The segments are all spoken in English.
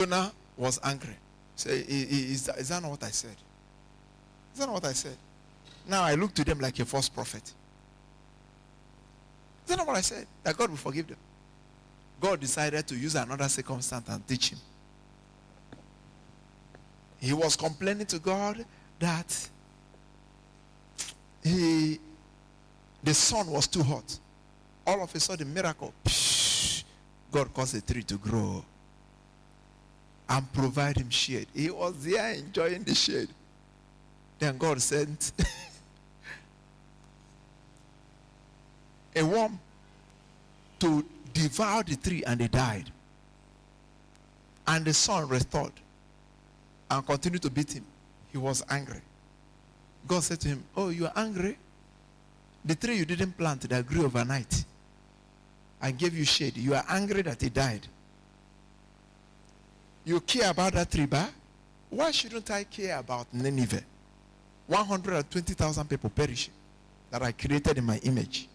Jonah was angry. Say, is that not what I said? Is that not what I said? Now I look to them like a false prophet. Is that not what I said? That God will forgive them. God decided to use another circumstance and teach him. He was complaining to God that the sun was too hot. All of a sudden, miracle. God caused a tree to grow and provide him shade. He was there enjoying the shade. Then God sent a worm to devour the tree, and they died. And the sun restored and continued to beat him. He was angry. God said to him, oh, you are angry? The tree you didn't plant that grew overnight, I gave you shade. You are angry that it died. You care about that tree, but why shouldn't I care about Nineveh? 120,000 people perishing that I created in my image.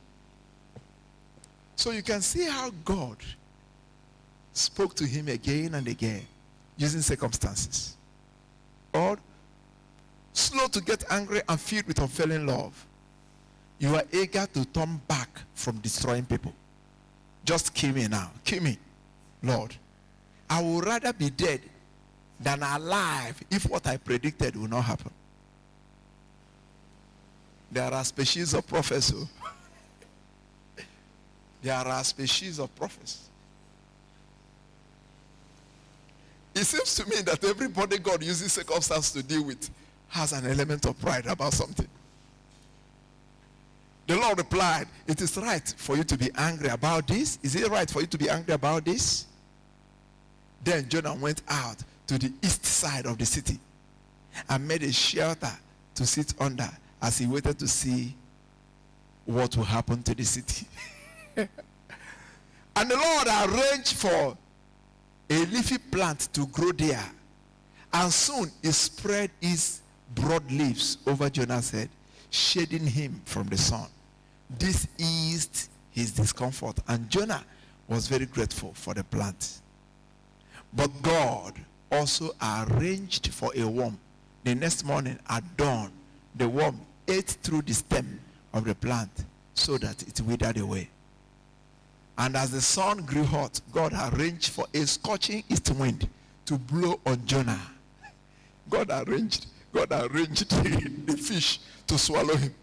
So you can see how God spoke to him again and again using circumstances. Or slow to get angry and filled with unfailing love. You are eager to turn back from destroying people. Just kill me now. Kill me, Lord. I would rather be dead than alive if what I predicted will not happen. There are species of prophets. There are species of prophets. It seems to me that everybody God uses circumstance to deal with has an element of pride about something. The Lord replied, it is right for you to be angry about this. Is it right for you to be angry about this? Then Jonah went out to the east side of the city and made a shelter to sit under as he waited to see what will happen to the city. And the Lord arranged for a leafy plant to grow there. And soon it spread its broad leaves over Jonah's head, shading him from the sun. This eased his discomfort, and Jonah was very grateful for the plant. But God also arranged for a worm. The next morning at dawn, the worm ate through the stem of the plant so that it withered away. And as the sun grew hot, God arranged for a scorching east wind to blow on Jonah. God arranged the fish to swallow him.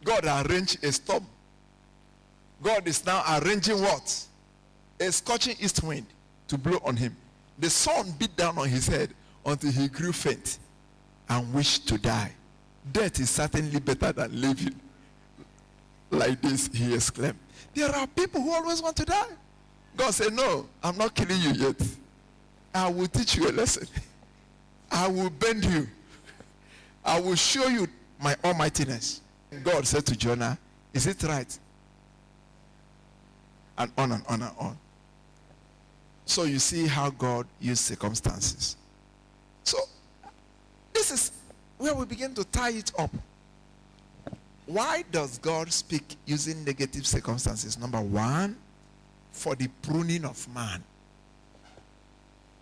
God arranged a storm. God is now arranging what? A scorching east wind to blow on him. The sun beat down on his head until he grew faint and wished to die. Death is certainly better than living. Like this, he exclaimed. There are people who always want to die. God said, no, I'm not killing you yet. I will teach you a lesson. I will bend you. I will show you my almightiness. God said to Jonah, is it right? And on and on and on. So you see how God used circumstances. So this is where we begin to tie it up. Why does God speak using negative circumstances? Number one, for the pruning of man.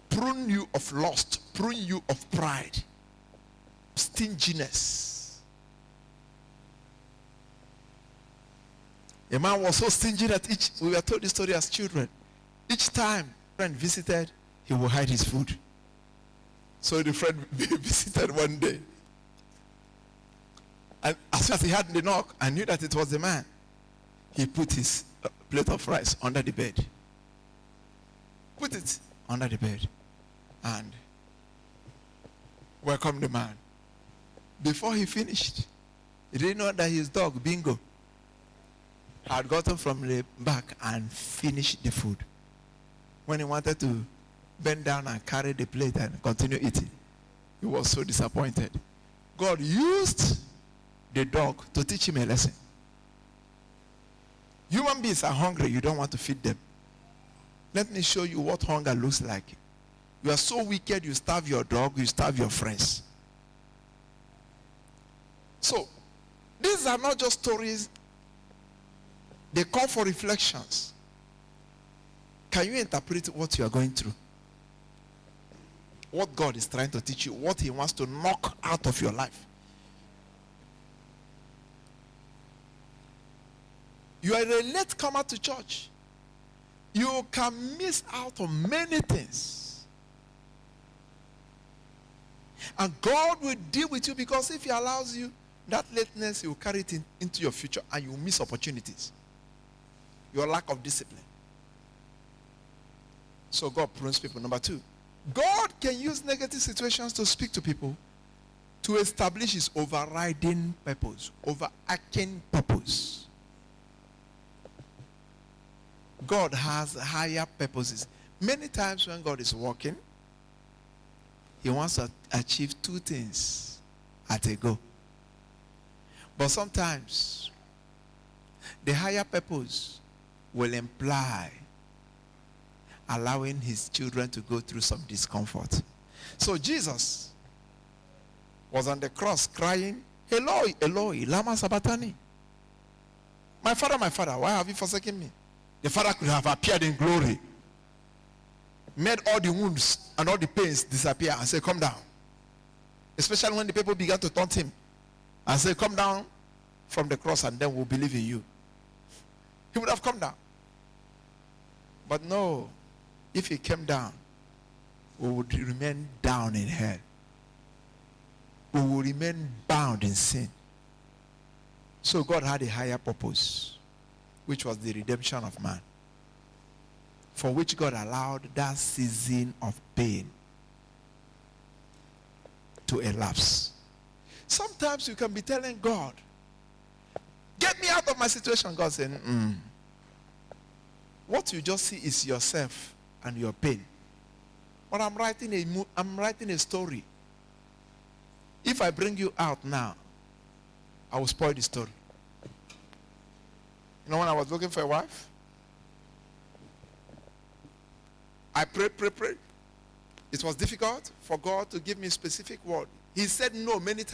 Prune you of lust. Prune you of pride. Stinginess. A man was so stingy that we were told this story as children. Each time a friend visited, he would hide his food. So the friend visited one day. And as soon as he heard the knock, I knew that it was the man. He put his plate of rice under the bed. Put it under the bed. And welcomed the man. Before he finished, he didn't know that his dog, Bingo, had gotten from the back and finished the food. When he wanted to bend down and carry the plate and continue eating, he was so disappointed. God used the dog to teach him a lesson. Human beings are hungry. You don't want to feed them. Let me show you what hunger looks like. You are so wicked, you starve your dog, you starve your friends. So, these are not just stories. They call for reflections. Can you interpret what you are going through? what God is trying to teach you, what he wants to knock out of your life. You are a late comer to church. You can miss out on many things. And God will deal with you, because if he allows you that lateness, he will carry it into your future and you will miss opportunities. Your lack of discipline. So God prunes people. Number 2, God can use negative situations to speak to people to establish his overriding purpose, overarching purpose. God has higher purposes. Many times when God is working, he wants to achieve 2 things at a go. But sometimes the higher purpose will imply allowing his children to go through some discomfort. So Jesus was on the cross crying, Eloi, Eloi, lama sabachthani. My father, why have you forsaken me? The father could have appeared in glory, made all the wounds and all the pains disappear and say, come down. Especially when the people began to taunt him and say, come down from the cross and then we'll believe in you. He would have come down. But no, if he came down, we would remain down in hell. We will remain bound in sin. So God had a higher purpose, which was the redemption of man, for which God allowed that season of pain to elapse. Sometimes you can be telling God, get me out of my situation. God saying, what you just see is yourself and your pain. But I'm writing a story. If I bring you out now, I will spoil the story. You know, when I was looking for a wife, I prayed. It was difficult for God to give me a specific word. He said no many times.